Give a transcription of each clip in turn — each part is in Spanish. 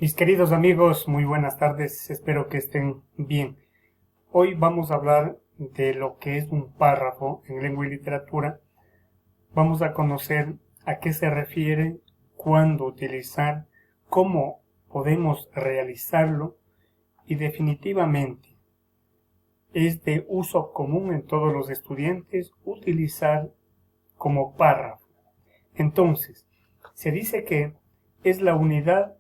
Mis queridos amigos, muy buenas tardes, espero que estén bien. Hoy vamos a hablar de lo que es un párrafo en lengua y literatura. Vamos a conocer a qué se refiere, cuándo utilizar, cómo podemos realizarlo y definitivamente es de uso común en todos los estudiantes utilizar como párrafo. Entonces, se dice que es la unidad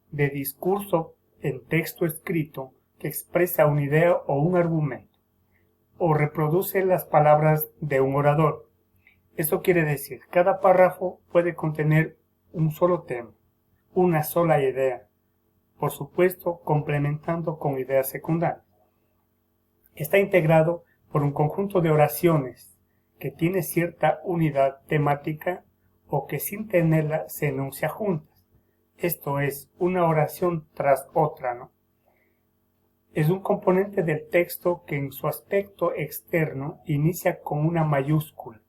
de discurso en texto escrito que expresa una idea o un argumento, o reproduce las palabras de un orador. Esto quiere decir, cada párrafo puede contener un solo tema, una sola idea, por supuesto complementando con ideas secundarias. Está integrado por un conjunto de oraciones que tiene cierta unidad temática o que sin tenerla se enuncia juntas. Esto es, una oración tras otra, ¿no? Es un componente del texto que en su aspecto externo inicia con una mayúscula.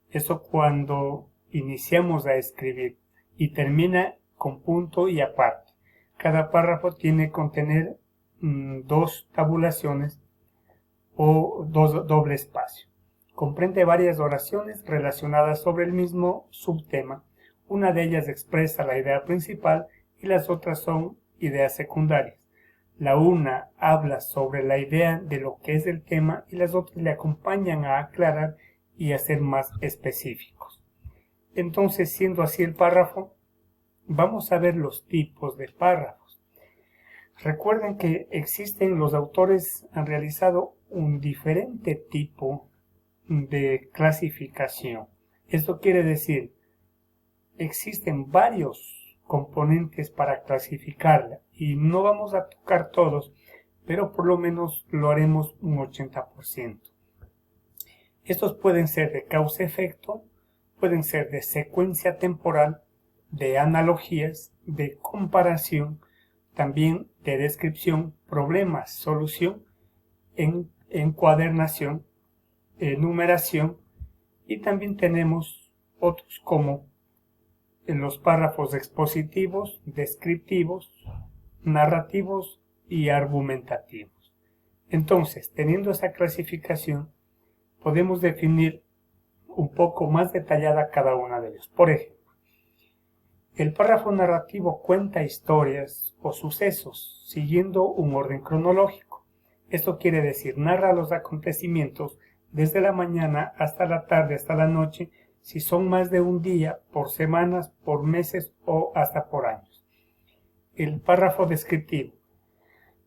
Eso cuando iniciamos a escribir y termina con punto y aparte. Cada párrafo tiene que contener dos tabulaciones o doble espacio. Comprende varias oraciones relacionadas sobre el mismo subtema. Una de ellas expresa la idea principal y las otras son ideas secundarias. La una habla sobre la idea de lo que es el tema y las otras le acompañan a aclarar y a ser más específicos. Entonces, siendo así el párrafo, vamos a ver los tipos de párrafos. Recuerden que los autores han realizado un diferente tipo de clasificación. Esto quiere decir, existen varios componentes para clasificarla y no vamos a tocar todos, pero por lo menos lo haremos un 80%. Estos pueden ser de causa-efecto, pueden ser de secuencia temporal, de analogías, de comparación, también de descripción, problemas, solución, encuadernación, enumeración, y también tenemos otros como en los párrafos expositivos, descriptivos, narrativos y argumentativos. Entonces, teniendo esa clasificación, podemos definir un poco más detallada cada una de ellos. Por ejemplo, el párrafo narrativo cuenta historias o sucesos siguiendo un orden cronológico. Esto quiere decir, narra los acontecimientos desde la mañana hasta la tarde, hasta la noche, si son más de un día, por semanas, por meses o hasta por años. El párrafo descriptivo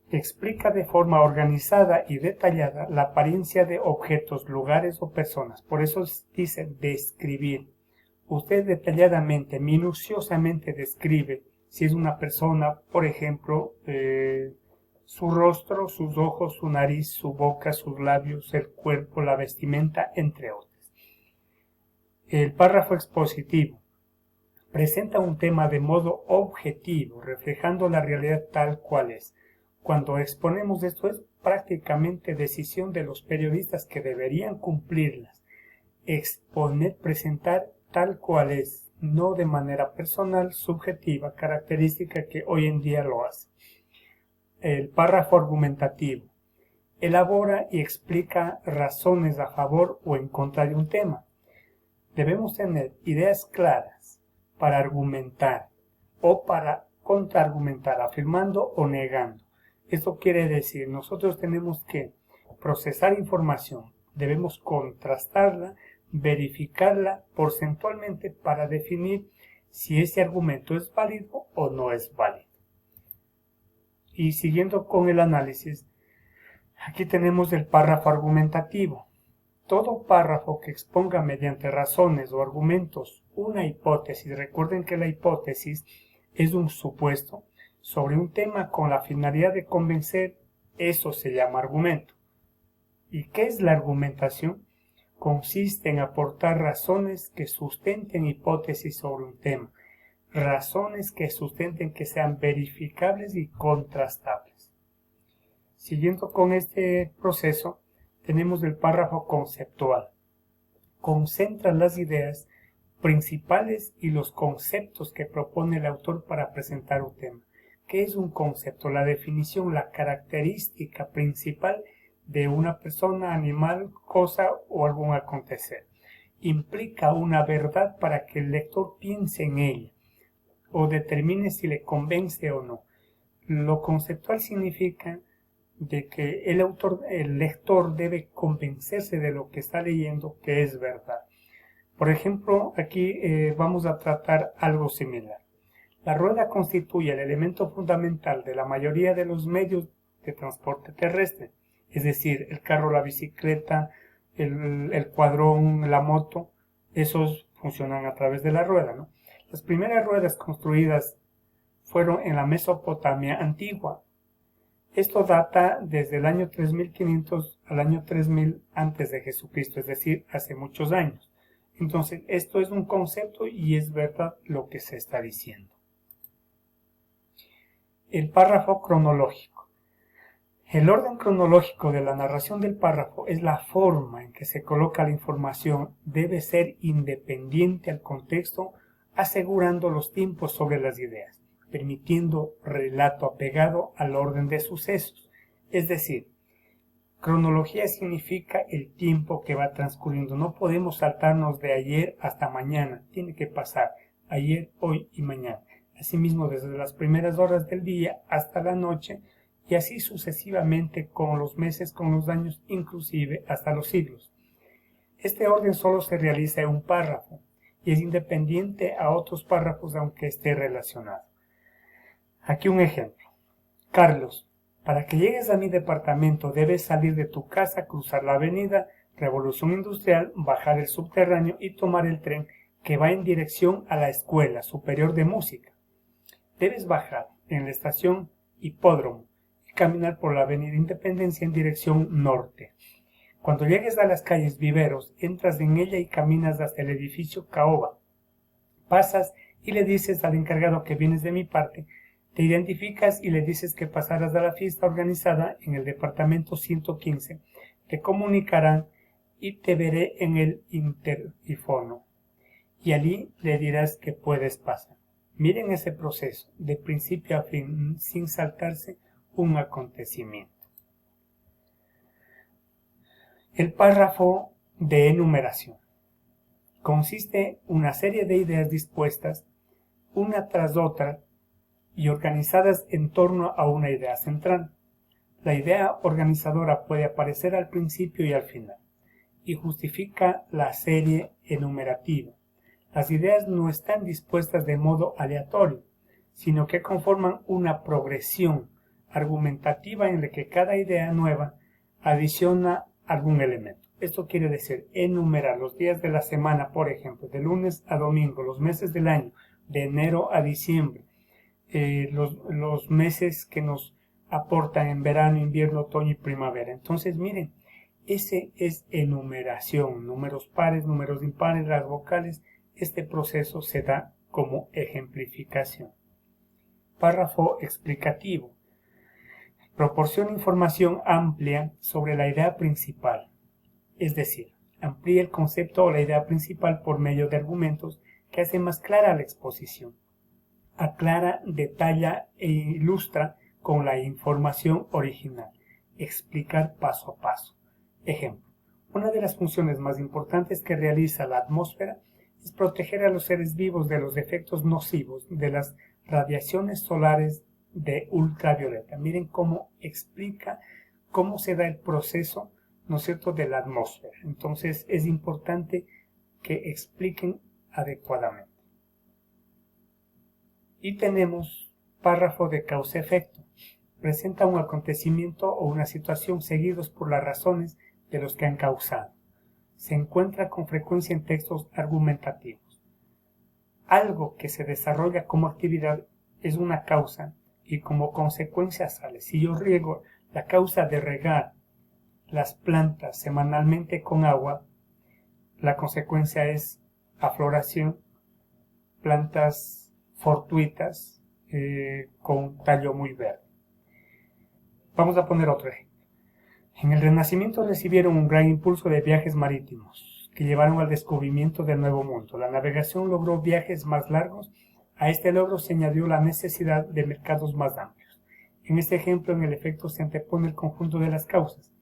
explica de forma organizada y detallada la apariencia de objetos, lugares o personas. Por eso dice describir. Usted detalladamente, minuciosamente describe si es una persona, por ejemplo, su rostro, sus ojos, su nariz, su boca, sus labios, el cuerpo, la vestimenta, entre otros. El párrafo expositivo presenta un tema de modo objetivo, reflejando la realidad tal cual es. Cuando exponemos esto es prácticamente decisión de los periodistas que deberían cumplirlas. Exponer, presentar tal cual es, no de manera personal, subjetiva, característica que hoy en día lo hace. El párrafo argumentativo elabora y explica razones a favor o en contra de un tema. Debemos tener ideas claras para argumentar o para contraargumentar, afirmando o negando. Esto quiere decir, nosotros tenemos que procesar información, debemos contrastarla, verificarla porcentualmente para definir si ese argumento es válido o no es válido. Y siguiendo con el análisis, aquí tenemos el párrafo argumentativo. Todo párrafo que exponga mediante razones o argumentos una hipótesis, recuerden que la hipótesis es un supuesto sobre un tema con la finalidad de convencer, eso se llama argumento. ¿Y qué es la argumentación? Consiste en aportar razones que sustenten hipótesis sobre un tema, razones que sustenten que sean verificables y contrastables. Siguiendo con este proceso, tenemos el párrafo conceptual. Concentra las ideas principales y los conceptos que propone el autor para presentar un tema. ¿Qué es un concepto? La definición, la característica principal de una persona, animal, cosa o algún acontecer. Implica una verdad para que el lector piense en ella o determine si le convence o no. Lo conceptual significa de que el lector debe convencerse de lo que está leyendo que es verdad. Por ejemplo, aquí vamos a tratar algo similar. La rueda constituye el elemento fundamental de la mayoría de los medios de transporte terrestre, es decir, el carro, la bicicleta, el cuadrón, la moto, esos funcionan a través de la rueda, ¿no? Las primeras ruedas construidas fueron en la Mesopotamia antigua. Esto data desde el año 3500 al año 3000 antes de Jesucristo, es decir, hace muchos años. Entonces, esto es un concepto y es verdad lo que se está diciendo. El párrafo cronológico. El orden cronológico de la narración del párrafo es la forma en que se coloca la información. Debe ser independiente al contexto, asegurando los tiempos sobre las ideas, permitiendo relato apegado al orden de sucesos. Es decir, cronología significa el tiempo que va transcurriendo. No podemos saltarnos de ayer hasta mañana. Tiene que pasar ayer, hoy y mañana. Asimismo, desde las primeras horas del día hasta la noche, y así sucesivamente con los meses, con los años, inclusive hasta los siglos. Este orden solo se realiza en un párrafo y es independiente a otros párrafos aunque esté relacionado. Aquí un ejemplo. Carlos, para que llegues a mi departamento debes salir de tu casa, cruzar la avenida Revolución Industrial, bajar el subterráneo y tomar el tren que va en dirección a la Escuela Superior de Música. Debes bajar en la estación Hipódromo y caminar por la avenida Independencia en dirección norte. Cuando llegues a las calles Viveros, entras en ella y caminas hasta el edificio Caoba. Pasas y le dices al encargado que vienes de mi parte, te identificas y le dices que pasarás a la fiesta organizada en el departamento 115, te comunicarán y te veré en el interfono. Y allí le dirás que puedes pasar. Miren ese proceso, de principio a fin, sin saltarse un acontecimiento. El párrafo de enumeración consiste en una serie de ideas dispuestas una tras otra y organizadas en torno a una idea central. La idea organizadora puede aparecer al principio y al final, y justifica la serie enumerativa. Las ideas no están dispuestas de modo aleatorio, sino que conforman una progresión argumentativa en la que cada idea nueva adiciona algún elemento. Esto quiere decir enumerar los días de la semana, por ejemplo, de lunes a domingo, los meses del año, de enero a diciembre, los meses que nos aportan en verano, invierno, otoño y primavera. Entonces, miren, ese es enumeración, números pares, números impares, las vocales. Este proceso se da como ejemplificación. Párrafo explicativo. Proporciona información amplia sobre la idea principal, es decir, amplía el concepto o la idea principal por medio de argumentos que hacen más clara la exposición. Aclara, detalla e ilustra con la información original. Explicar paso a paso. Ejemplo. Una de las funciones más importantes que realiza la atmósfera es proteger a los seres vivos de los efectos nocivos de las radiaciones solares de ultravioleta. Miren cómo explica cómo se da el proceso, ¿no es cierto?, de la atmósfera. Entonces es importante que expliquen adecuadamente. Y tenemos párrafo de causa-efecto. Presenta un acontecimiento o una situación seguidos por las razones de los que han causado. Se encuentra con frecuencia en textos argumentativos. Algo que se desarrolla como actividad es una causa y como consecuencia sale. Si yo riego la causa de regar las plantas semanalmente con agua, la consecuencia es afloración, plantas fortuitas con tallo muy verde. Vamos a poner otro ejemplo. En el Renacimiento recibieron un gran impulso de viajes marítimos que llevaron al descubrimiento del Nuevo Mundo. La navegación logró viajes más largos A este logro se añadió la necesidad de mercados más amplios. En este ejemplo, en el efecto se antepone el conjunto de las causas.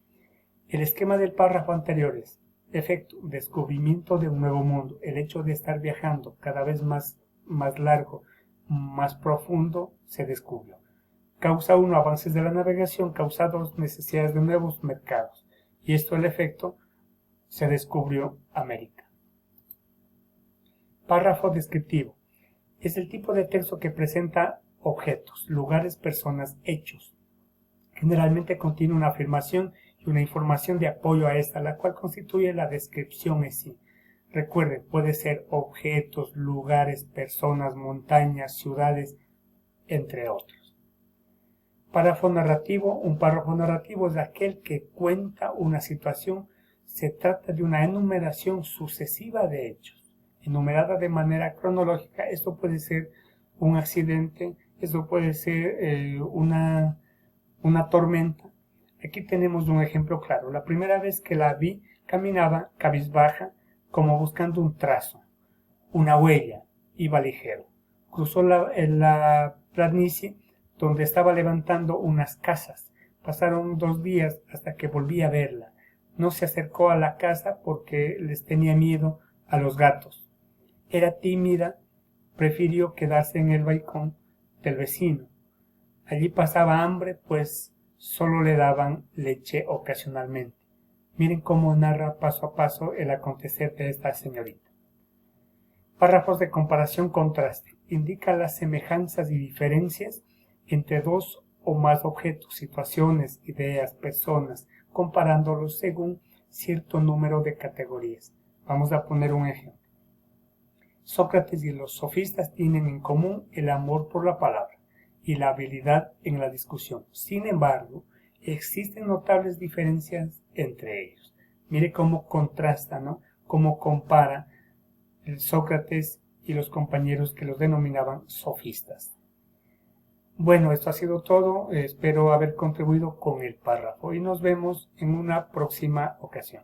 El esquema del párrafo anterior es: efecto, descubrimiento de un nuevo mundo, el hecho de estar viajando cada vez más largo, más profundo, se descubrió. Causa 1, avances de la navegación. Causa 2, necesidades de nuevos mercados. Y esto, el efecto, se descubrió América. Párrafo descriptivo. Es el tipo de texto que presenta objetos, lugares, personas, hechos. Generalmente contiene una afirmación y una información de apoyo a esta, la cual constituye la descripción en sí. Recuerden, puede ser objetos, lugares, personas, montañas, ciudades, entre otros. Párrafo narrativo. Un párrafo narrativo es aquel que cuenta una situación. Se trata de una enumeración sucesiva de hechos, enumerada de manera cronológica. Esto puede ser un accidente, esto puede ser una tormenta. Aquí tenemos un ejemplo claro. La primera vez que la vi, caminaba cabizbaja, como buscando un trazo, una huella, iba ligero. Cruzó la planicie donde estaba levantando unas casas. Pasaron 2 días hasta que volví a verla. No se acercó a la casa porque les tenía miedo a los gatos. Era tímida, prefirió quedarse en el balcón del vecino. Allí pasaba hambre, pues solo le daban leche ocasionalmente. Miren cómo narra paso a paso el acontecer de esta señorita. Párrafos de comparación-contraste. Indica las semejanzas y diferencias entre 2 o más objetos, situaciones, ideas, personas, comparándolos según cierto número de categorías. Vamos a poner un ejemplo. Sócrates y los sofistas tienen en común el amor por la palabra y la habilidad en la discusión. Sin embargo, existen notables diferencias entre ellos. Mire cómo contrasta, ¿no? Cómo compara el Sócrates y los compañeros que los denominaban sofistas. Bueno, esto ha sido todo. Espero haber contribuido con el párrafo y nos vemos en una próxima ocasión.